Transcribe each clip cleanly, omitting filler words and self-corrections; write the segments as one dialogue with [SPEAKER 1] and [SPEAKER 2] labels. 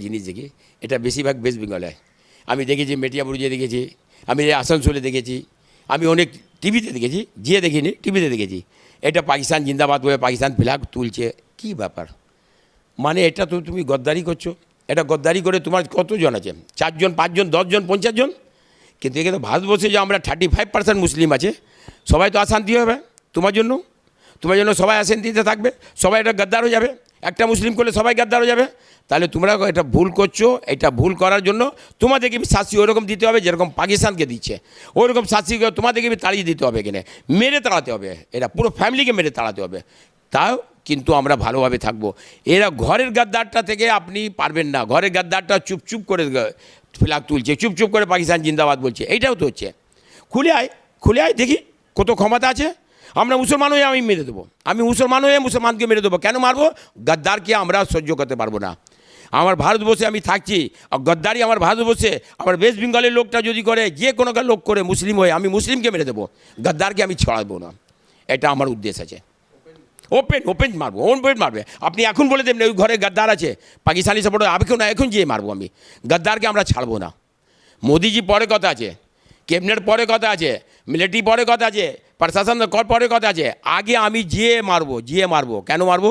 [SPEAKER 1] জিনিস দেখি, এটা বেশিরভাগ ওয়েস্ট বেঙ্গলে হয়। আমি দেখেছি মেটিয়াবুরুজে দেখেছি, আমি আসানসোলে দেখেছি, আমি অনেক টিভিতে দেখেছি, গিয়ে দেখিনি, টিভিতে দেখেছি। এটা পাকিস্তান জিন্দাবাদ বলে পাকিস্তান ফ্ল্যাগ তুলছে, কি ব্যাপার? মানে এটা তো তুমি গদ্দারি করছো। এটা গদ্দারি করে তোমার কতজন আছে? 4 জন, 5 জন, 10 জন, 50 জন? কিন্তু এখানে ভারতবর্ষে যে আমরা 35% মুসলিম আছে, সবাই তো অশান্তি হবে তোমার জন্য। তোমার জন্য সবাই অশান্তিতে থাকবে, সবাই এটা গদ্দার হয়ে যাবে। একটা মুসলিম করলে সবাই গদ্দার হয়ে যাবে। তাহলে তোমরা এটা ভুল করছো। এটা ভুল করার জন্য তোমাদেরকে শাস্তি ওরকম দিতে হবে যেরকম পাকিস্তানকে দিচ্ছে, ওরকম শাস্তি তোমাদেরকে তাড়িয়ে দিতে হবে। এখানে মেরে তাড়াতে হবে, এটা পুরো ফ্যামিলিকে মেরে তাড়াতে হবে। তাও কিন্তু আমরা ভালোভাবে থাকবো। এরা ঘরের গাদ্দারটা থেকে আপনি পারবেন না। ঘরের গাদ্দারটা চুপচুপ করে ফ্ল্যাগ তুলছে, চুপচুপ করে পাকিস্তান জিন্দাবাদ বলছে, এইটাও তো হচ্ছে। খুলে আয় দেখি কত ক্ষমতা আছে। আমরা মুসলমান হয়ে আমি মেরে দেবো, আমি মুসলমান হয়ে মুসলমানকে মেরে দেবো। কেন মারবো? গাদ্দারকে আমরা সহ্য করতে পারবো না। আমার ভারতবর্ষে আমি থাকছি, গদ্দারি আমার ভারতবর্ষে, আমার ওয়েস্ট বেঙ্গলের লোকটা যদি করে, যে কোনো লোক করে মুসলিম হয়ে, আমি মুসলিমকে মেরে দেবো, গাদ্দারকে আমি ছড়াবো না। এটা আমার উদ্দেশ্য আছে। ওপেন মারবো, ওপেন মারবে। আপনি এখন বলে দেবেন ওই ঘরে গাদ্দার আছে, পাকিস্তানি সাপোর্ট, এখন যেয়ে মারবো আমি। গাদ্দারকে আমরা ছাড়বো না। মোদিজি পরে কথা আছে, ক্যাবিনেট পরে কথা আছে, মিলিটারি পরে কথা আছে, প্রশাসন পরে কথা আছে। আগে আমি যেয়ে মারবো। কেন মারবো?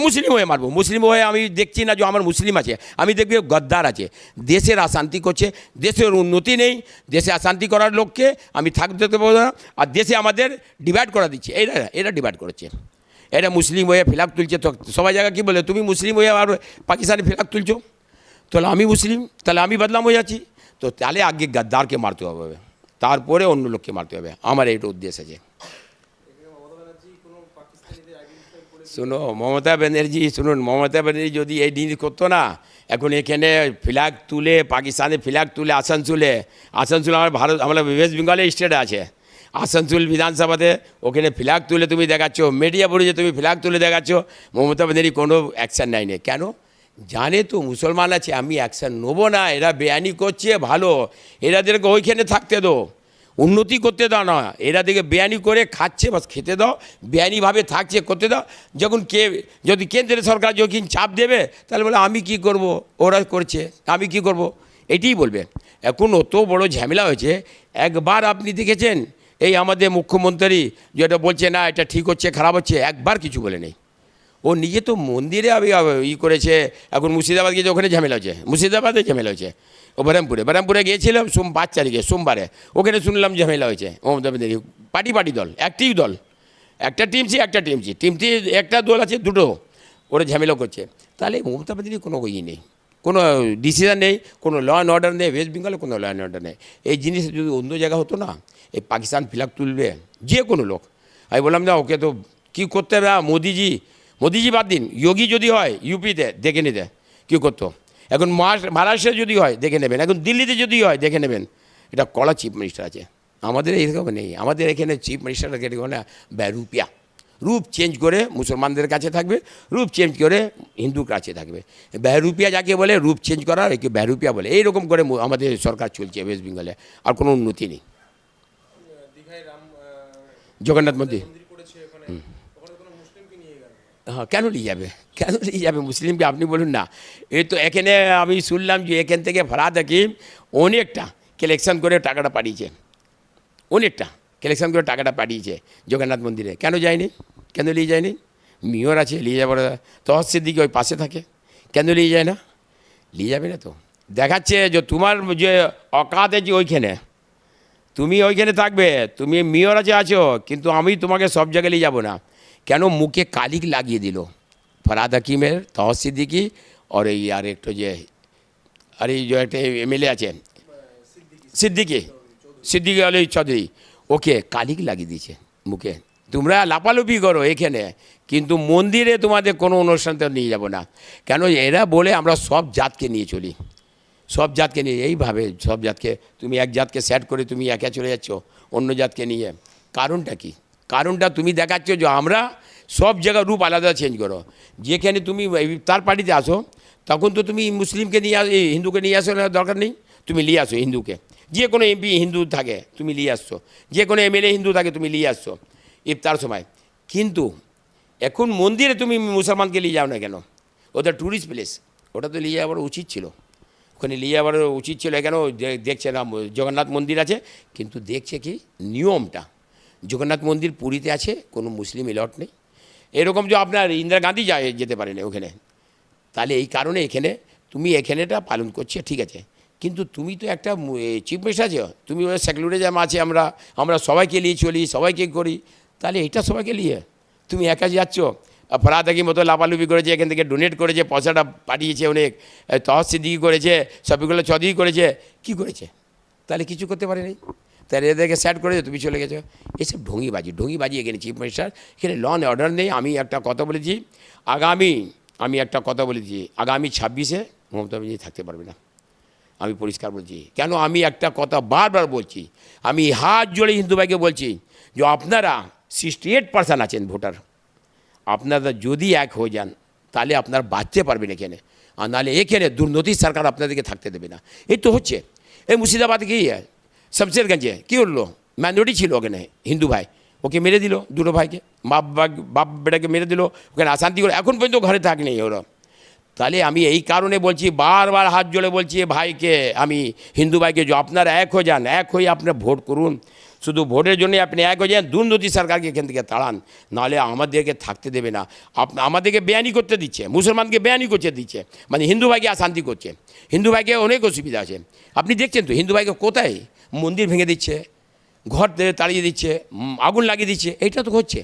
[SPEAKER 1] মুসলিম হয়ে মারবো। মুসলিম হয়ে আমি দেখছি না যে আমার মুসলিম আছে, আমি দেখবি গদ্দার আছে, দেশের অশান্তি করছে, দেশের উন্নতি নেই, দেশে অশান্তি করার লোককে আমি থাকতে দেবো না। আর দেশে আমাদের ডিভাইড করা দিচ্ছে, এরা ডিভাইড করেছে। এটা মুসলিম হয়ে ফ্ল্যাগ তুলছে, তো সবাই জায়গা কী বলে, তুমি মুসলিম হয়ে আর পাকিস্তানি ফ্ল্যাগ তুলছো, তাহলে আমি মুসলিম, তাহলে আমি বদনাম হয়ে যাচ্ছি। তো তাহলে আগে গাদ্দারকে মারতে হবে, তারপরে অন্য লোককে মারতে হবে। আমার এইটা উদ্দেশ্য আছে। মমতা ব্যানার্জি মমতা ব্যানার্জি যদি এই জিনিস করতো না, এখন এখানে ফ্ল্যাগ তুলে, পাকিস্তানে ফ্ল্যাগ তুলে আসানসোলে আমরা ওয়েস্ট বেঙ্গলে স্টেট আছে, আসানসোল বিধানসভাতে ওখানে ফ্ল্যাগ তুলে তুমি দেখাচ্ছ, মেটিয়াবুরুজে তুমি ফ্ল্যাগ তুলে দেখাচ্ছ, মমতা ব্যানার্জি কোনো অ্যাকশান নেয়নি। কেন? জানে তো মুসলমান আছে, আমি অ্যাকশান নেবো না, এরা বেআইনি করছে, ভালো, এরাদেরকে ওইখানে থাকতে দাও, উন্নতি করতে দাও না। এরা দেখে বেআইনি করে খাচ্ছে, বাস খেতে দাও, বেআইনিভাবে থাকছে করতে দাও। যদি কেন্দ্রের সরকার যখন চাপ দেবে, তাহলে বলে আমি কি করব, ওরা করছে, আমি কি করব, এটাই বলবে। এখন অত বড় ঝামেলা হয়েছে। একবার আপনি দেখেছেন এই আমাদের মুখ্যমন্ত্রী যেটা বলছে না এটা ঠিক হচ্ছে খারাপ হচ্ছে, একবার কিছু বলে নেই। ও নিজে তো মন্দিরে করেছে। এখন মুর্শিদাবাদ গিয়েছে, ওখানে ঝামেলা হচ্ছে, মুর্শিদাবাদে ঝামেলা হয়েছে। ও ব্যারামপুরে গিয়েছিলাম 5 তারিখে সোমবারে, ওখানে শুনলাম ঝামেলা হয়েছে। মমতা ব্যানার্জি পার্টি দল, অ্যাক্টিভ দল, একটা টিমসি একটা দল আছে, দুটো, ওরা ঝামেলা করছে। তাহলে মমতা ব্যানার্জি কোনো নেই, কোনো ডিসিশন নেই, কোনো ল অ্যান্ড অর্ডার নেই। ওয়েস্ট বেঙ্গলে কোনো ল অ্যান্ড অর্ডার নেই। এই জিনিস যদি অন্য জায়গা হতো না, এই পাকিস্তান ফ্ল্যাগ তুলবে যে কোনো লোক, আমি বললাম না ওকে তো কী করতে হবে। মোদিজি বাদ দিন, যোগী যদি হয় ইউপিতে দেখে নিতে কী করতো। এখন মহারাষ্ট্রে যদি হয় দেখে নেবেন, এখন দিল্লিতে যদি হয় দেখে নেবেন। এটা কড়া চিফ মিনিস্টার আছে, আমাদের এরকম নেই। আমাদের এখানে চিফ মিনিস্টারকে না রূপিয়া, রূপ চেঞ্জ করে মুসলমানদের কাছে থাকবে, রূপ চেঞ্জ করে হিন্দুর কাছে থাকবে। বেহরুপিয়া যাকে বলে, রূপ চেঞ্জ করা, একে বেহরুপিয়া বলে। এইরকম করে আমাদের সরকার চলছে ওয়েস্ট বেঙ্গলে, আর কোনো উন্নতি নেই। জগন্নাথ মন্দির, হ্যাঁ, কেন নিয়ে যাবে মুসলিমকে? আপনি বলুন না। এই তো এখানে আমি শুনলাম যে এখান থেকে ফরহাদ হাকিম অনেকটা কালেকশন করে টাকাটা পাঠিয়েছে, জগন্নাথ মন্দিরে। কেন নিয়ে যায়নি? মেয়র আছে, নিয়ে যাবার। তহসিল দিকে ওই পাশে থাকে, কেন নিয়ে যায় না? নিয়ে যাবে না তো। দেখাচ্ছে যে তোমার যে অকাত আছে ওইখানে, তুমি ওইখানে থাকবে, তুমি মেয়র আছো, কিন্তু আমি তোমাকে সব জায়গায় নিয়ে যাবো না। কেন? মুখে কালিক লাগিয়ে দিল ফরহাদ হাকিমের, তহসিল দিকে, আর এই আর একটু যে একটা এমএলএ আছে সিদ্দিকি আলী চৌধুরী, ওকে কালিক লাগিয়ে দিয়েছে মুখে। তোমরা লাপালুপি করো এখানে, কিন্তু মন্দিরে তোমাদের কোনো অনুষ্ঠানতে নিয়ে যাব না। কেন? এরা বলে আমরা সব জাতকে নিয়ে চলি, সব জাতকে নিয়ে এইভাবে, সব জাতকে তুমি এক জাতকে সেট করে তুমি একা চলে যাচ্ছ অন্য জাতকে নিয়ে। কারণটা কি? কারণটা তুমি দেখাচ্ছ যে আমরা সব জায়গায় রূপ আলাদা চেঞ্জ করো। যেখানে তুমি তার পার্টিতে আসো, তখন তো তুমি মুসলিমকে নিয়ে হিন্দুকে নিয়ে আসো না, দরকার নেই। তুমি নিয়ে আসো হিন্দুকে, যে কোনো এমপি হিন্দু থাকে তুমি নিয়ে আসছো, যে কোনো এমএলএ হিন্দু থাকে তুমি নিয়ে আসছো ইফতার সময়। কিন্তু এখন মন্দিরে তুমি মুসলমানকে নিয়ে যাও না কেন? ওদের ট্যুরিস্ট প্লেস, ওটা তো নিয়ে যাওয়ার উচিত ছিল, ওখানে নিয়ে যাওয়ার উচিত ছিল। এখানেও দেখছে না জগন্নাথ মন্দির আছে, কিন্তু দেখছে কি নিয়মটা, জগন্নাথ মন্দির পুরীতে আছে, কোনো মুসলিম এলট নেই। এরকম যে আপনার ইন্দিরা গান্ধী যেতে পারেন ওখানে, তাহলে এই কারণে এখানে তুমি এখানেটা পালন করছে ঠিক আছে, কিন্তু তুমি তো একটা চিফ মিনিস্টার আছো, তুমি ওই সেকুলারিজম আছে, আমরা সবাইকে নিয়ে চলি, সবাইকে করি, তাহলে এটা সবাইকে নিয়ে তুমি একা যাচ্ছ। ফরাদাকি মতো লাপালুপি করেছে, এখান থেকে ডোনেট করেছে, পয়সাটা পাঠিয়েছে অনেক, তহস সিদ্দিকি করেছে, শফিকুল্লাহ চৌধুরী করেছে, কি করেছে? তাহলে কিছু করতে পারেনি, তাহলে এদেরকে স্যাড করেছে, তুমি চলে গেছো। এসব ঢঙ্গিবাজি এখানে চিফ মিনিস্টার, এখানে ল অ্যান্ড অর্ডার নেই। আমি একটা কথা বলেছি, আগামী 26-এ মমতা ব্যানার্জি থাকতে পারবে না, আমি পরিষ্কার বলছি। কেন? আমি একটা কথা বারবার বলছি, আমি হাত জোড়ে হিন্দু ভাইকে বলছি যে আপনারা 68% আছেন ভোটার, আপনারা যদি এক হয়ে যান তাহলে আপনারা বাঁচতে পারবেন এখানে, আর নাহলে এখানে দুর্নীতির সরকার আপনাদেরকে থাকতে দেবে না। এই তো হচ্ছে, এই মুর্শিদাবাদ কি শমশেরগঞ্জে কী হলো, মাইনরিটি ছিল ওখানে হিন্দু ভাই, ওকে মেরে দিল, দুটো ভাইকে, বাপ বেটাকে মেরে দিল, ওখানে অশান্তি করে এখন পর্যন্ত ঘরে থাক নেই ওরা। তাহলে আমি এই কারণে বলছি, বারবার হাত জোড়ে বলছি ভাইকে, আমি হিন্দু ভাইকে, যে আপনারা এক হয়ে যান, এক হয়ে আপনারা ভোট করুন, শুধু ভোটের জন্য আপনি এক হয়ে যান, দুর্নীতি সরকারকে এখান থেকে তাড়ান, নাহলে আমাদেরকে থাকতে দেবে না। আমাদেরকে বেআইনি করতে দিচ্ছে, মুসলমানকে বেআইনি করতে দিচ্ছে, মানে হিন্দু ভাইকে অশান্তি করছে, হিন্দু ভাইকে অনেক অসুবিধা আছে। আপনি দেখছেন তো হিন্দু ভাইকে কোথায় মন্দির ভেঙে দিচ্ছে, ঘর তাড়িয়ে দিচ্ছে, আগুন লাগিয়ে দিচ্ছে, এইটা তো হচ্ছে।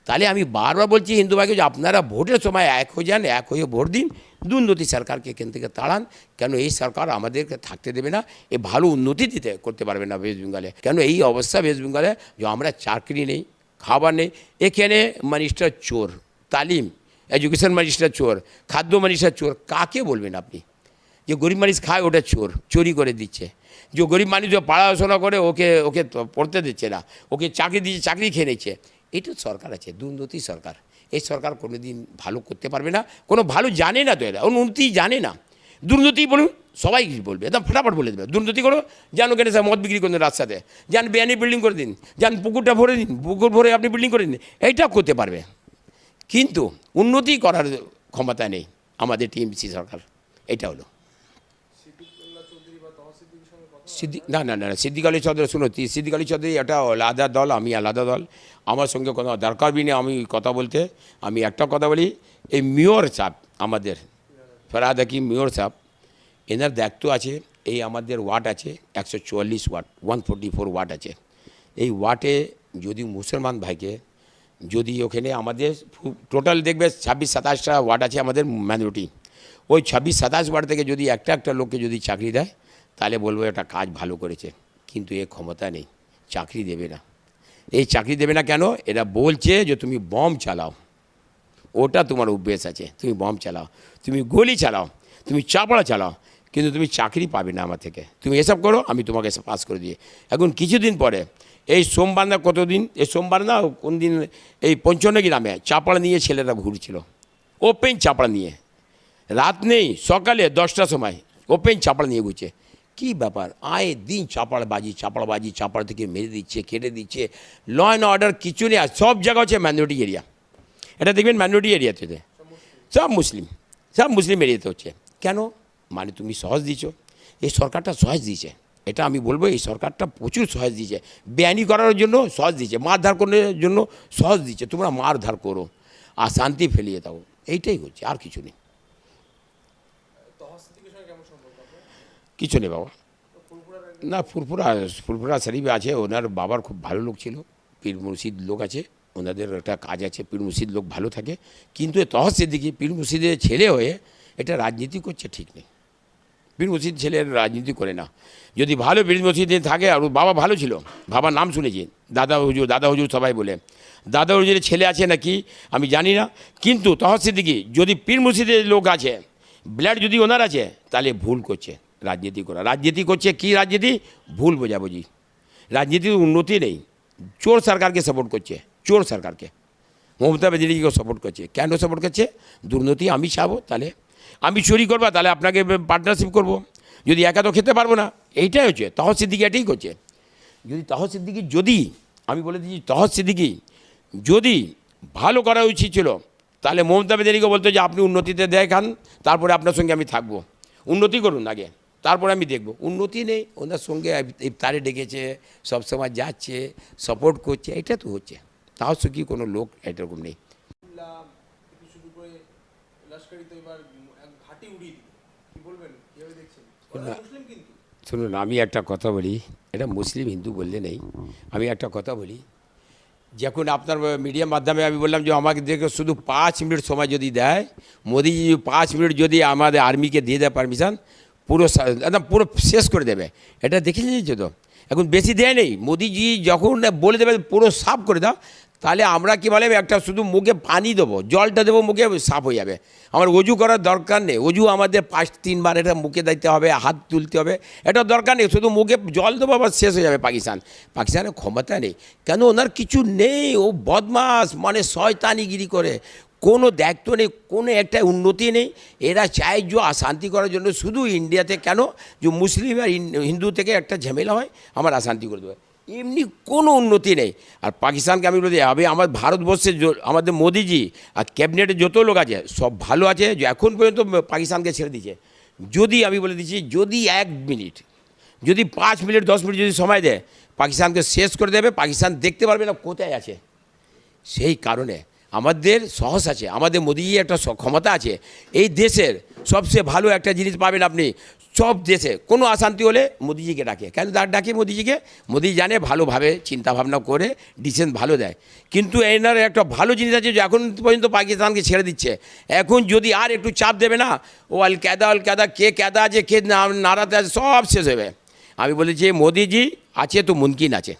[SPEAKER 1] তাহলে আমি বারবার বলছি হিন্দু ভাইকে যে আপনারা ভোটের সময় এক হয়ে যান, এক হয়ে ভোট দিন, দুর্নীতি সরকারকে এখান থেকে তাড়ান। কেন এই সরকার আমাদেরকে থাকতে দেবে না, এ ভালো উন্নতি করতে পারবে না ওয়েস্ট বেঙ্গলে। কেন এই অবস্থা ওয়েস্ট বেঙ্গলে, যে আমরা চাকরি নেই, খাবার নেই, এখানে মিনিস্টার চোর, তালিম এডুকেশন মিনিস্টার চোর, খাদ্য মিনিস্টার চোর, কাকে বলবেন আপনি? যে গরিব মানুষ খায় ওটা চোর, চুরি করে দিচ্ছে। যে গরিব মানুষ যে পড়াশোনা করে ওকে পড়তে দিচ্ছে না, ওকে চাকরি দিচ্ছে, চাকরি খেয়ে নিচ্ছে। এটা সরকার আছে, দুর্নীতি সরকার। এই সরকার কোনো দিন ভালো করতে পারবে না, কোনো ভালো জানে না তো, এরা উন্নতি জানে না। দুর্নীতি বলুন, সবাই বলবে, একদম ফটাফট বলে দেবে দুর্নীতি করো, যান ওখানে মদ বিক্রি করে দিন রাস্তাতে, যান বেআইনি বিল্ডিং করে দিন, যান পুকুরটা ভরে দিন, পুকুর ভরে আপনি বিল্ডিং করে দিন, এইটা করতে পারবে। কিন্তু উন্নতি করার ক্ষমতা নেই আমাদের টিএমসি সরকার। এটা হলো সিদ্দিক আলী চৌধুরী, শুনো, সিদ্দিক আলী চৌধুরী এটা আলাদা দল, আমি আলাদা দল, আমার সঙ্গে কোনো দরকার নেই আমি কথা বলতে। আমি একটা কথা বলি, এই মেয়র সাহেব আমাদের ফরহাদ হাকিম মেয়র সাহেব, এনার দায়িত্ব আছে, এই আমাদের ওয়ার্ড আছে 144 ওয়ার্ড, 144 ওয়ার্ড আছে। এই ওয়ার্ডে যদি মুসলমান ভাইকে যদি ওখানে আমাদের টোটাল দেখবে 26-27টা ওয়ার্ড আছে আমাদের মাইনরিটি, ওই 26-27 ওয়ার্ড থেকে যদি একটা লোককে যদি চাকরি দেয় তাহলে বলবো এটা কাজ ভালো করেছে। কিন্তু এ ক্ষমতা নেই, চাকরি দেবে না। এই চাকরি দেবে না কেন? এরা বলছে যে তুমি বম চালাও, ওটা তোমার অভ্যেস আছে, তুমি বম চালাও, তুমি গুলি চালাও, তুমি চাপড়া চালাও, কিন্তু তুমি চাকরি পাবে না আমার থেকে। তুমি এসব করো, আমি তোমাকে পাস করে দিয়ে। এখন কিছুদিন পরে এই সোমবার না কতদিন, এই সোমবার না কোন দিন, এই 55 গ্রামে চাপড়া নিয়ে ছেলেরা ঘুরছিল, ওপেন চাপড়া নিয়ে, রাত নেই সকালে 10টার সময় ওপেন চাপড়া নিয়ে ঘুরছে। কী ব্যাপার? আয়ে দিন চাপড়াবাজি, চাপড়া থেকে মেরে দিচ্ছে, কেটে দিচ্ছে, ল অ্যান্ড অর্ডার কিছু নেই। আর সব জায়গা হচ্ছে মাইনরিটি এরিয়া, এটা দেখবেন মাইনরিটি এরিয়াতে সব মুসলিম এরিয়াতে হচ্ছে। কেন? মানে তুমি সহজ দিচ্ছ, এই সরকারটা সহজ দিয়েছে, এটা আমি বলবো, এই সরকারটা প্রচুর সহজ দিয়েছে, বেআইনি করার জন্য সহজ দিয়েছে, মারধার করার জন্য সহজ দিচ্ছে। তোমরা মারধার করো আর শান্তি ফেলিয়ে দাও, এইটাই হচ্ছে, আর কিছু নেই। কিছু নেই বাবা, না ফুরফুরা শরীফ আছে, ওনার বাবার খুব ভালো লোক ছিল, পীর মুর্শিদ লোক আছে, ওনাদের একটা কাজ আছে, পীর মুর্শিদ লোক ভালো থাকে। কিন্তু তহস সিদ্দিকী পীর মুর্শিদের ছেলে হয়ে এটা রাজনীতি করছে, ঠিক নেই। পীর মুর্শিদ ছেলে রাজনীতি করে না। যদি ভালো পীর মুর্শিদে থাকে, আর বাবা ভালো ছিল, বাবার নাম শুনেছি, দাদা হুজুর সবাই বলে, দাদা হুজুরের ছেলে আছে নাকি আমি জানি না। কিন্তু তহস সিদ্দিকী যদি পীর মুর্শিদের লোক আছে, ব্লাড যদি ওনার আছে, তাহলে ভুল করছে রাজনীতি করছে। কি রাজনীতি? ভুল বোঝাবুঝি, রাজনীতির উন্নতি নেই। চোর সরকারকে সাপোর্ট করছে, চোর সরকারকে, মমতা ব্যানার্জিকে সাপোর্ট করছে। কেন সাপোর্ট করছে? দুর্নীতি আমি চাবো, তাহলে আমি চুরি করবো, তাহলে আপনাকে পার্টনারশিপ করব, যদি একা তো খেতে পারবো না। এইটাই হচ্ছে তহস সিদ্দিকী, এটাই করছে। যদি তহস সিদ্দিকী, যদি আমি বলে দিচ্ছি, তহস সিদ্দিকী যদি ভালো করা উচিত ছিল, তাহলে মমতা ব্যানার্জিকে বলতো যে আপনি উন্নতিতে দেখান, তারপরে আপনার সঙ্গে আমি থাকবো, উন্নতি করুন আগে, তারপরে আমি দেখব। উন্নতি নেই, ওনার সঙ্গে ইফতারে ডেকেছে, সবসময় যাচ্ছে, সাপোর্ট করছে, এটা তো হচ্ছে। তাও সুখী কোনো লোক এরকম নেই। শুনুন, আমি একটা কথা বলি, এটা মুসলিম হিন্দু বললে নেই, আমি একটা কথা বলি। যখন আপনার মিডিয়ার মাধ্যমে আমি বললাম যে আমাকে দেখে শুধু 5 মিনিট সময় যদি দেয়, মোদিজি 5 মিনিট যদি আমাদের আর্মিকে দিয়ে দেয় পারমিশন, পুরো একদম পুরো শেষ করে দেবে। এটা দেখে নিয়েছো তো, এখন বেশি দেয় নেই। মোদিজি যখন বলে দেবে পুরো সাফ করে দাও, তাহলে আমরা কী বলে একটা শুধু মুখে পানি দেবো, জলটা দেবো, মুখে সাফ হয়ে যাবে। আমার অজু করার দরকার নেই, অজু আমাদের 5-3 বার এটা মুখে দিতে হবে, হাত তুলতে হবে, এটা দরকার নেই, শুধু মুখে জল দেবো, আবার শেষ হয়ে যাবে। পাকিস্তানের ক্ষমতা নেই, কেন ওনার কিছু নেই, ও বদমাস, মানে শয়তানিগিরি করে, কোনো দায়িত্ব নেই, কোনো একটা উন্নতি নেই। এরা চায় যে অশান্তি করার জন্য, শুধু ইন্ডিয়াতে কেন যে মুসলিম আর হিন্দু থেকে একটা ঝামেলা হয়, আমার অশান্তি করে দেবে, এমনি কোনো উন্নতি নেই। আর পাকিস্তানকে আমি বলি, আমি আমার ভারতবর্ষে আমাদের মোদিজি আর ক্যাবিনেটে যত লোক আছে সব ভালো আছে, যে এখন পর্যন্ত পাকিস্তানকে ছেড়ে দিচ্ছে। যদি আমি বলে দিচ্ছি, যদি 1 মিনিট, যদি 5 মিনিট 10 মিনিট যদি সময় দেয়, পাকিস্তানকে শেষ করে দেবে। পাকিস্তান দেখতে পারবে না কোথায় আছে। সেই কারণে আমাদের সাহস আছে, আমাদের মোদিজি একটা ক্ষমতা আছে। এই দেশের সবচেয়ে ভালো একটা জিনিস পাবেন আপনি, সব দেশে কোনো অশান্তি হলে মোদিজিকে ডাকে। কেন ডাকে মোদিজিকে? মোদি জানে ভালোভাবে চিন্তাভাবনা করে ডিসিশন ভালো দেয়। কিন্তু এনার একটা ভালো জিনিস আছে যে এখন পর্যন্ত পাকিস্তানকে ছেড়ে দিচ্ছে। এখন যদি আর একটু চাপ দেবে না, ও আল কায়দা কে কায়দা আছে, কে নারাতে আছে, সব শেষ হবে। আমি বলেছি মোদিজি আছে তো মুমকিন আছে।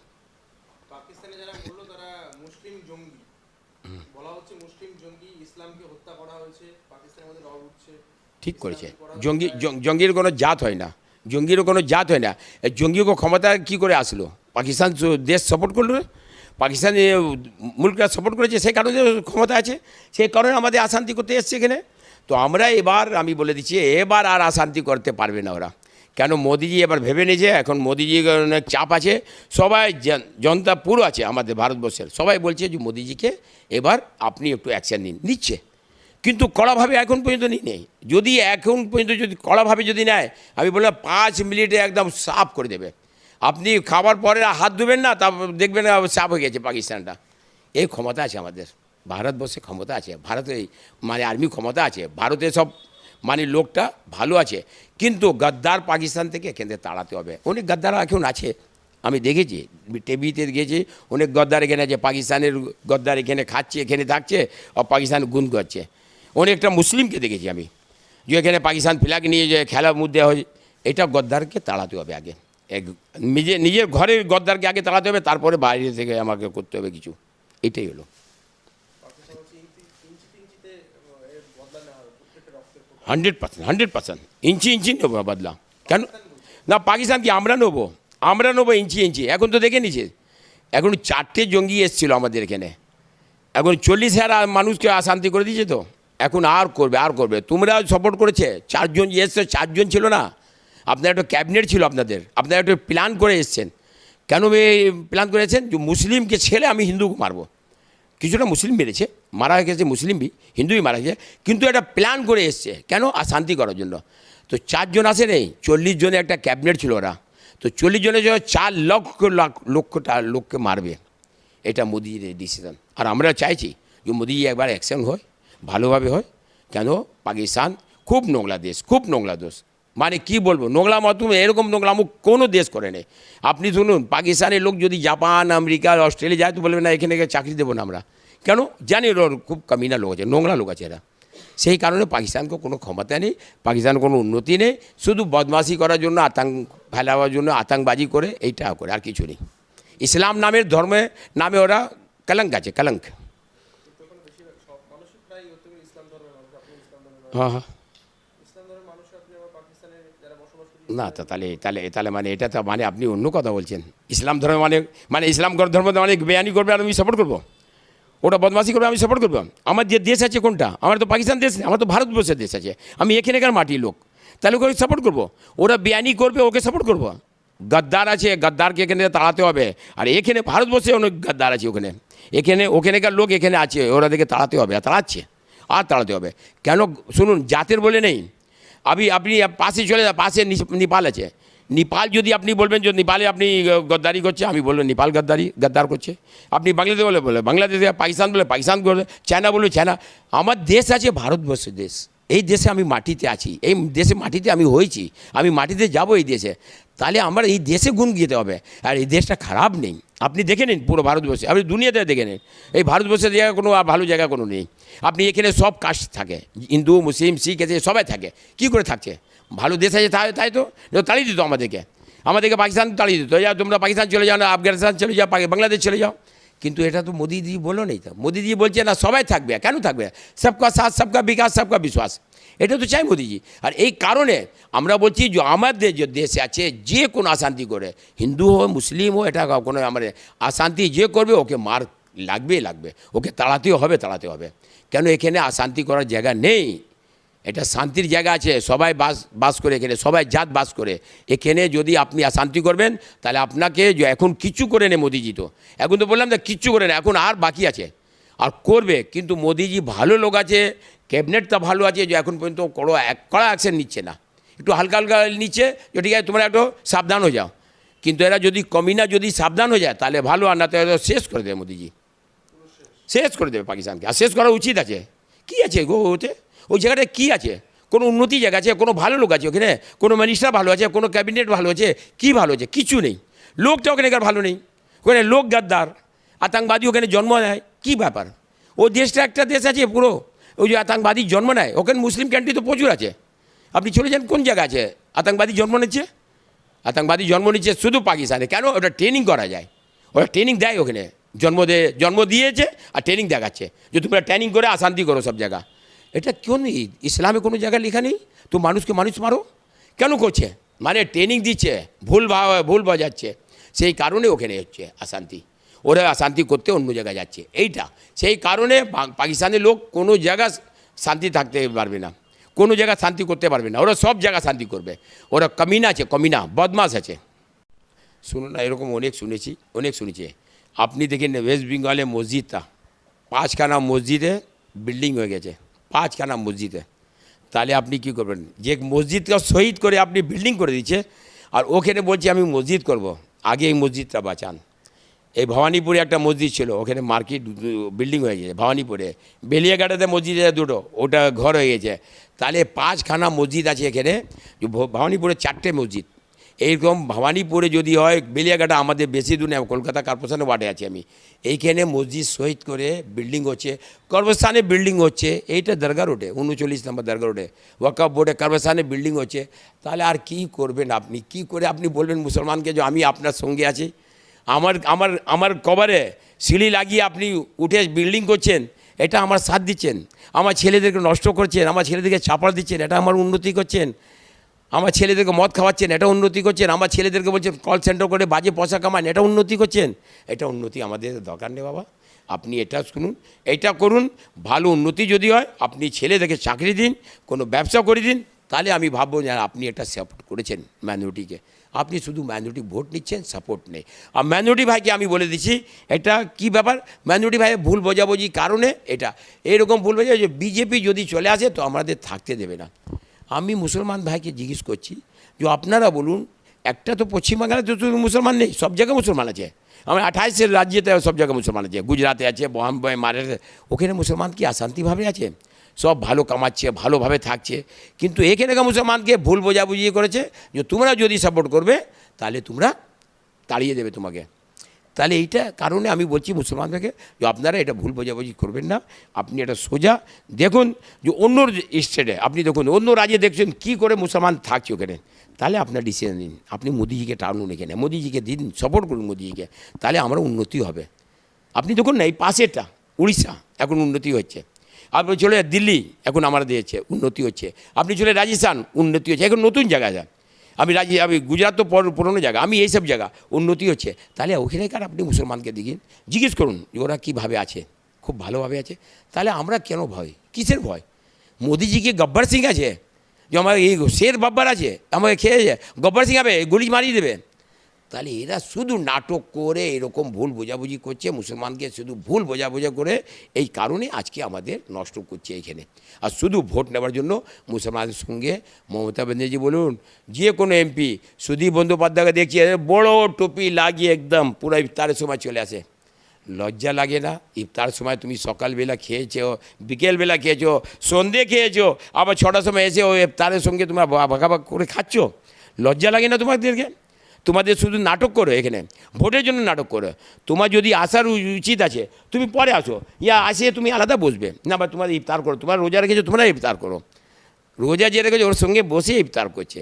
[SPEAKER 1] ঠিক করেছে। জঙ্গির কোনো জাত হয় না, জঙ্গিরও কোনো জাত হয় না। জঙ্গিকে ক্ষমতা কী করে আসলো? পাকিস্তান দেশ সাপোর্ট করলো, পাকিস্তান মুলকরা সাপোর্ট করেছে, সেই কারণে ক্ষমতা আছে, সেই কারণে আমাদের অশান্তি করতে এসছে এখানে। তো আমরা এবার আমি বলে দিচ্ছি, এবার আর অশান্তি করতে পারবে না ওরা। কেন মোদিজি এবার ভেবে নিয়েছে, এখন মোদিজি অনেক চাপ আছে, সবাই জনতা পুরো আছে আমাদের ভারতবর্ষের, সবাই বলছে যে মোদিজিকে এবার আপনি একটু অ্যাকশান নিচ্ছে, কিন্তু কড়াভাবে এখন পর্যন্ত নেই। যদি এখন পর্যন্ত যদি কড়াভাবে যদি নেয়, আমি বললাম 5 মিনিটে একদম সাফ করে দেবে। আপনি খাবার পরে হাত ধুবেন না, তারপর দেখবেন সাফ হয়ে গেছে পাকিস্তানটা। এই ক্ষমতা আছে আমাদের ভারতবর্ষে, ক্ষমতা আছে ভারতে, মানে আর্মি ক্ষমতা আছে ভারতে, সব মানে লোকটা ভালো আছে। কিন্তু গদ্দার পাকিস্তান থেকে এখান থেকে তাড়াতে হবে। অনেক গদ্দার এখন আছে, আমি দেখেছি, টিভিতে গেছি, অনেক গদ্দার এখানে আছে। পাকিস্তানের গদ্দার এখানে খাচ্ছে, এখানে থাকছে, আর পাকিস্তান গুণ করছে। অনেকটা মুসলিমকে দেখেছি আমি, যে এখানে পাকিস্তান ফ্ল্যাগ নিয়ে যে খেলার মধ্যে হয়। এটা গদ্দারকে তাড়াতে হবে আগে, নিজের ঘরের গদ্দারকে আগে তাড়াতে হবে, তারপরে বাইরে থেকে আমাকে করতে হবে কিছু। এটাই হলো 100%। ইঞ্চি নেবো বদলা। কেন না? পাকিস্তান কি আমরা নেবো ইঞ্চি। এখন তো দেখে নিছে, এখন 4টে জঙ্গি এসেছিলো আমাদের এখানে, এখন 40,000 মানুষকে অশান্তি করে দিয়েছে। তো এখন আর করবে। তোমরা সাপোর্ট করেছে, 4 জন এসছে, 4 জন ছিল না, আপনার একটা ক্যাবিনেট ছিল, আপনারা একটা প্ল্যান করে এসছেন। কেন প্ল্যান করে এসেছেন? যে মুসলিমকে ছেড়ে আমি হিন্দুকে মারবো। কিছুটা মুসলিম মেরেছে, মারা গেছে মুসলিম হিন্দুই মারা গেছে, কিন্তু একটা প্ল্যান করে এসছে। কেন? শান্তি করার জন্য। তো 4 জন আসে নেই, 40 জনের একটা ক্যাবিনেট ছিল ওরা। তো 40 জনের জন্য 4 লক্ষটা লোককে মারবে, এটা মোদির ডিসিশন। আর আমরা চাইছি যে মোদি একবার অ্যাকশন হয়, ভালোভাবে হয়। কেন? পাকিস্তান খুব নোংরা দেশ, মানে কি বলবো, নোংরামো, তুমি এরকম নোংরামো কোনো দেশ করে নেই। আপনি শুনুন, পাকিস্তানের লোক যদি জাপান, আমেরিকা, অস্ট্রেলিয়া যায়, তো বলবে না এখানে চাকরি দেবো না আমরা। কেন? জানি ওর খুব কামিনা লোক আছে, নোংরা লোক আছে এরা। সেই কারণে পাকিস্তানকে কোনো ক্ষমতা নেই, পাকিস্তান কোনো উন্নতি নেই, শুধু বদমাশি করার জন্য, ফেলাবার জন্য আতঙ্কবাজি করে, এইটা করে, আর কিছু নেই। ইসলাম নামের নামে ওরা কলঙ্ক আছে, কলঙ্ক। হ্যাঁ। না, তো তাহলে মানে এটা তো মানে আপনি অন্য কথা বলছেন। ইসলাম ধর্ম মানে ইসলাম ধর্ম মানে বেয়ানি করবে আর আমি সাপোর্ট করবো, ওটা বদমাশি করবে আমি সাপোর্ট করবো। আমার যে দেশ আছে কোনটা? আমার তো পাকিস্তান দেশ নেই, আমার তো ভারতবর্ষের দেশ আছে, আমি এখানেকার মাটির লোক, তাহলে ওকে সাপোর্ট করবো। ওরা বেয়ানি করবে, ওকে সাপোর্ট করবো। গদ্দার আছে, গদ্দারকে এখানে তাড়াতে হবে। আর এখানে ভারতবর্ষে অনেক গদ্দার আছে, ওখানেকার লোক এখানে আছে, ওরা দেখে তাড়াতে হবে, আর তাড়াচ্ছে। আর তাড়াতে হবে। কেন শুনুন, জাতের বলে নেই। আপনি পাশে চলে যান, পাশে নেপাল আছে। নেপাল যদি আপনি বলবেন যে নেপালে আপনি গদ্দারি করছে, আমি বলবো নেপাল গদ্দার করছে। আপনি বাংলাদেশ বলে বাংলাদেশে, পাকিস্তান বলে পাকিস্তান বলে, চায়না বলে চায়না। আমার দেশ আছে ভারতবর্ষের দেশ। এই দেশে আমি মাটিতে আছি, এই দেশে মাটিতে আমি হয়েছি, আমি মাটিতে যাব এই দেশে। তাহলে আমার এই দেশে গুণ যেতে হবে। আর এই দেশটা খারাপ নেই, আপনি দেখে নিন পুরো ভারতবর্ষে, আপনি দুনিয়াতে দেখে নিন। এই ভারতবর্ষের জায়গা কোনো ভালো জায়গা কোনো নেই। আপনি এখানে সব কাস্ট থাকে, হিন্দু মুসলিম শিখ আছে, সবাই থাকে। কী করে থাকছে? ভালো দেশ আছে তাই তো তাড়িয়ে দিত আমাদেরকে পাকিস্তান তাড়িয়ে দিত, যা তোমরা পাকিস্তান চলে যাও, না আফগানিস্তান চলে যাও, বাংলাদেশ চলে যাও। কিন্তু এটা তো মোদিজি বলো নেই তো। মোদিজি বলছে না সবাই থাকবে, কেন থাকবে? সবকা সাথ সবকা বিকাশ সবকা বিশ্বাস, এটা তো চাই মোদিজি। আর এই কারণে আমরা বলছি যে আমাদের যে দেশে আছে যে কোনো অশান্তি করে, হিন্দু হোক মুসলিম হোক, এটা কোনো আমাদের অশান্তি যে করবে ওকে মার লাগবে, ওকে তাড়াতেও হবে। কেন এখানে অশান্তি করার জায়গা নেই, এটা শান্তির জায়গা আছে। সবাই বাস করে এখানে, সবাই জাত বাস করে এখানে। যদি আপনি অশান্তি করবেন তাহলে আপনাকে যে এখন কিচ্ছু করে নেই মোদিজি, তো এখন তো বললাম যে কিচ্ছু করে না, এখন আর বাকি আছে আর করবে। কিন্তু মোদিজি ভালো লোক আছে, ক্যাবিনেটটা ভালো আছে, যে এখন পর্যন্ত কড়া অ্যাকশন নিচ্ছে না, একটু হালকা নিচ্ছে যে ঠিক আছে তোমরা একটু সাবধান হয়ে যাও। কিন্তু এরা যদি কমিনা যদি সাবধান হয়ে যায় তাহলে ভালো, আর না তো শেষ করে দেবে মোদিজি, শেষ করে দেবে পাকিস্তানকে। আর শেষ করা উচিত আছে। কী আছে গো ওতে? ওই জায়গাটায় কী আছে? কোনো উন্নতি জায়গা আছে? কোনো ভালো লোক আছে ওখানে? কোনো মিনিস্টার ভালো আছে? কোনো ক্যাবিনেট ভালো আছে? কি ভালো আছে? কিছু নেই। লোকটা ওখানেকার ভালো নেই, ওখানে লোক গাদ্দার আতঙ্কবাদী ওখানে জন্ম নেয়। কী ব্যাপার? ও দেশটা একটা দেশ আছে পুরো, ওই যে আতঙ্কবাদী জন্ম নেয়, ওখানে মুসলিম কান্ট্রি তো প্রচুর আছে। আপনি চলে যান কোন জায়গা আছে আতঙ্কবাদী জন্ম নিচ্ছে? আতঙ্কবাদী জন্ম নিচ্ছে শুধু পাকিস্তানে। কেন? ওটা ট্রেনিং করা যায়, ওরা ট্রেনিং দেয় ওখানে, জন্ম দিয়েছে আর ট্রেনিং দেখাচ্ছে যে তোমরা ট্রেনিং করে অশান্তি করো সব জায়গা। এটা কেউ নেই, ইসলামে কোনো জায়গায় লেখা নেই তো মানুষকে মানুষ মারো। কেন করছে? মানে ট্রেনিং দিচ্ছে, ভুল বাজাচ্ছে, সেই কারণে ওখানে হচ্ছে অশান্তি। ওরা অশান্তি করতে অন্য জায়গায় যাচ্ছে, এইটা সেই কারণে পাকিস্তানের লোক কোনো জায়গা শান্তি থাকতে পারবে না, কোনো জায়গা শান্তি করতে পারবে না। ওরা সব জায়গা শান্তি করবে। ওরা কমিনা আছে, বদমাস আছে। শুনুন না, এরকম অনেক শুনেছি। আপনি দেখেন ওয়েস্ট বেঙ্গলে মসজিদটা 5খানা মসজিদে বিল্ডিং হয়ে গেছে, 5খানা মসজিদে। তাহলে আপনি কি করবেন? যে মসজিদটা শহীদ করে আপনি বিল্ডিং করে দিচ্ছে, আর ওখানে বলছে আমি মসজিদ করব। আগে এই মসজিদটা বাঁচান। এই ভবানীপুরে একটা মসজিদ ছিল, ওখানে মার্কেট বিল্ডিং হয়ে গেছে ভবানীপুরে। বেলিয়াঘাটাতে মসজিদ আছে দুটো, ওটা ঘর হয়ে গেছে। তাহলে 5খানা মসজিদ আছে এখানে, ভবানীপুরে 4টে মসজিদ। এইরকম ভবানীপুরে যদি হয়, বেলিয়াঘাটা আমাদের বেশি দূর নেই, কলকাতা কর্পোরেশনের ওয়ার্ডে আছি আমি। এইখানে মসজিদ শহীদ করে বিল্ডিং হচ্ছে, কর্পোরেশনে বিল্ডিং হচ্ছে। এইটা দরগা রোডে, 39 নম্বর দরগা রোডে ওয়াকফ বোর্ডে কর্পোরেশনে বিল্ডিং হচ্ছে। তাহলে আর কি করবেন আপনি? কি করে আপনি বলবেন মুসলমানকে যে আমি আপনার সঙ্গে আছি? আমার কবরে সিঁড়ি লাগিয়ে আপনি উঠে বিল্ডিং করছেন, এটা আমার সাথ দিচ্ছেন? আমার ছেলেদেরকে নষ্ট করছেন, আমার ছেলেদেরকে চাপড় দিচ্ছেন, এটা আমার উন্নতি করছেন? আমার ছেলেদেরকে মদ খাওয়াচ্ছেন, এটা উন্নতি করছেন? আমার ছেলেদেরকে বলছেন কল সেন্টার করে বাজে পয়সা কামান, এটা উন্নতি করছেন? এটা উন্নতি আমাদের দরকার নেই বাবা। আপনি এটা শুনুন, এটা করুন। ভালো উন্নতি যদি হয়, আপনি ছেলেদেরকে চাকরি দিন, কোনো ব্যবসা করে দিন, তাহলে আমি ভাববো যে আপনি এটা সাপোর্ট করেছেন মাইনরিটিকে। আপনি শুধু মাইনরিটি ভোট নিচ্ছেন, সাপোর্ট নেই। আর মাইনরিটি ভাইকে আমি বলে দিচ্ছি, এটা কি ব্যাপার? মাইনরিটি ভাই ভুল বোঝাবুঝি কারণে এটা এরকম ভুল বোঝা যে বিজেপি যদি চলে আসে তো আমাদের থাকতে দেবে না। আমি মুসলমান ভাইকে জিজ্ঞেস করছি যে আপনারা বলুন, একটা তো পশ্চিমবাংলায় তো মুসলমান নেই, সব জায়গায় মুসলমান আছে। আমার 28 রাজ্যেতে সব জায়গায় মুসলমান আছে, গুজরাটে আছে, বম্বে, মহারাষ্ট্রে। ওখানে মুসলমান কি অশান্তিভাবে আছে? সব ভালো কামাচ্ছে, ভালোভাবে থাকছে। কিন্তু এখানকার মুসলমানকে ভুল বোঝাবুঝি করেছে যে তোমরা যদি সাপোর্ট করবে তাহলে তোমরা তাড়িয়ে দেবে তোমাকে। তাহলে এইটা কারণে আমি বলছি মুসলমানদেরকে যে আপনারা এটা ভুল বোঝাবুঝি করবেন না। আপনি এটা সোজা দেখুন যে অন্য স্টেটে আপনি দেখুন, অন্য রাজ্যে দেখছেন কী করে মুসলমান থাকছে ওখানে। তাহলে আপনার ডিসিশন নিন, আপনি মোদিজিকে টানুন এখানে, মোদিজিকে দিন, সাপোর্ট করুন মোদিজিকে, তাহলে আমরা উন্নতি হবে। আপনি দেখুন না, এই পাশেরটা উড়িষ্যা এখন উন্নতি হচ্ছে। আপনি চলে দিল্লি, এখন আমরা দিয়েছে উন্নতি হচ্ছে। আপনি চলে রাজস্থান, উন্নতি হচ্ছে। এখন নতুন জায়গা যায়। আমি গুজরাট তো পুরনো জায়গা, আমি এইসব জায়গা উন্নতি হচ্ছে। তাহলে ওখানেকার আপনি মুসলমানকে দিন, জিজ্ঞেস করুন যে ওরা কীভাবে আছে, খুব ভালোভাবে আছে। তাহলে আমরা কেন ভয়? কিসের ভয়? মোদিজিকে গব্বর সিং আছে, যে আমার এই শের বাব্বার আছে, আমাকে খেয়ে গব্বর সিং হবে, গুলি মারিয়ে দেবে। তাহলে এরা শুধু নাটক করে এরকম ভুল বোঝাবুঝি করছে, মুসলমানকে শুধু ভুল বোঝাবুঝি করে, এই কারণে আজকে আমাদের নষ্ট করছে এইখানে। আর শুধু ভোট নেওয়ার জন্য মুসলমানদের সঙ্গে মমতা ব্যানার্জি বলুন, যে কোনো এমপি, সুদীপ বন্দ্যোপাধ্যায়কে দেখছি বড় টুপি লাগিয়ে একদম পুরো ইফতারের সময় চলে আসে। লজ্জা লাগে না? ইফতার সময় তুমি সকালবেলা খেয়েছো, বিকেলবেলা খেয়েছো, সন্ধে খেয়েছো, আবার 6টার সময় এসে ওই ইফতারের সঙ্গে তোমরা ভাগাভাগ করে খাচ্ছ। লজ্জা লাগে না তোমাদেরকে? তোমাদের শুধু নাটক করো এখানে, ভোটের জন্য নাটক করো। তোমার যদি আসার উচিত আছে তুমি পরে আসো, ইয়া আসে তুমি আলাদা বসবে না, বা তোমার ইফতার করো, তোমার রোজা রেখেছো তোমরা ইফতার করো। রোজা যে রেখেছো ওর সঙ্গে বসে ইফতার করছে।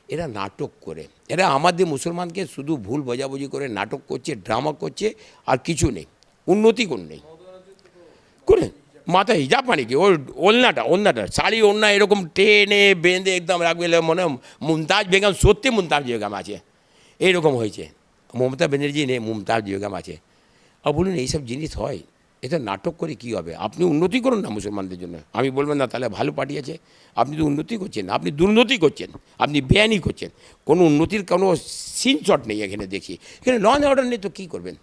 [SPEAKER 1] এরা নাটক করে, এরা আমাদের মুসলমানকে শুধু ভুল বোঝাবুঝি করে নাটক করছে, ড্রামা করছে, আর কিছু নেই, উন্নতি কোন নেই করে। মাথায় হিজাব মানে কি, ওর ওলনাটা শাড়ি ওড়না এরকম টেনে বেঁধে একদম রাখবে, মনে মুমতাজ বেগম, সত্যি মুমতাজ বেগম আছে এইরকম হয়েছে। মমতা ব্যানার্জি নেই, মুমতাজ বেগম আছে। আর বলুন এইসব জিনিস হয়? এটা নাটক করে কি হবে? আপনি উন্নতি করুন না মুসলমানদের জন্য। আমি বলবেন না তাহলে ভালো পার্টি আছে। আপনি তো উন্নতি করছেন, আপনি দুর্নীতি করছেন, আপনি বেআইনি করছেন। কোনো উন্নতির কোনো সিনশট নেই এখানে দেখি। এখানে ল অ্যান্ড অর্ডার নেই তো কী করবেন?